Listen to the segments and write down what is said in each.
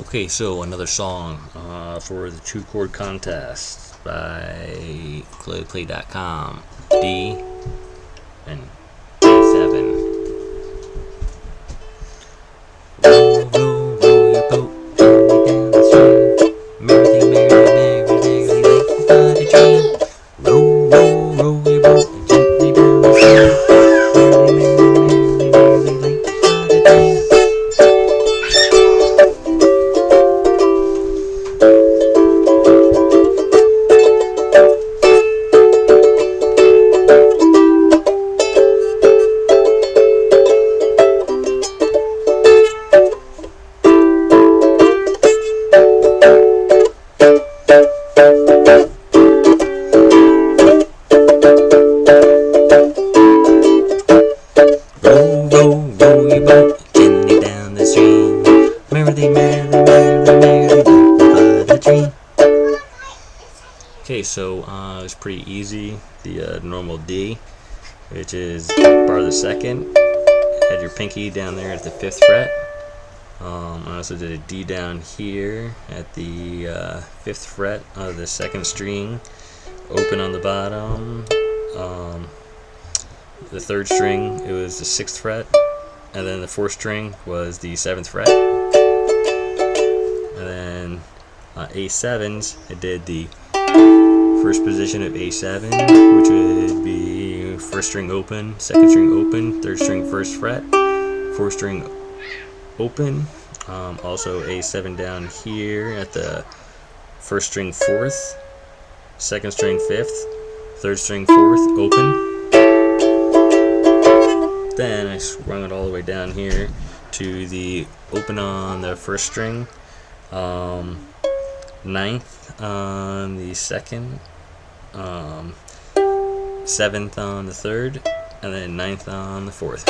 Okay, so another song for the two chord contest by ClowPlay.com. D and A7. Row, row, row your boat gently down the stream. Merrily, merrily, merrily, merrily, like a dream. Row, row, row your boat gently down the stream. Merrily, merrily, merrily, merrily, like a dream. Row, row, row your boat gently down the stream. Merrily, merrily, merrily, merrily, like a dream. Okay, so it was pretty easy. The normal D, which is bar the second. Had your pinky down there at the 5th fret. I also did a D down here at the 5th fret of the 2nd string. Open on the bottom. The 3rd string, it was the 6th fret, and then the 4th string was the 7th fret. And then A7s, I did the first position of A7, which would be 1st string open, 2nd string open, 3rd string 1st fret, 4th string open. Also A7 down here at the 1st string 4th, 2nd string 5th, 3rd string 4th, open. Then I swung it all the way down here to the open on the 1st string, 9th on the 2nd, 7th on the 3rd, and then 9th on the 4th.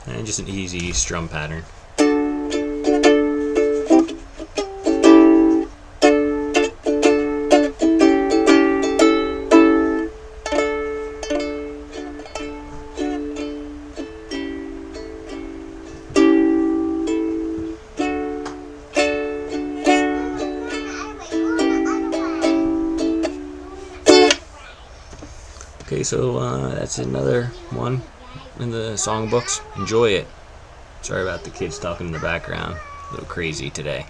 And just an easy strum pattern. Okay, so that's another one in the songbooks. Enjoy it. Sorry about the kids talking in the background. A little crazy today.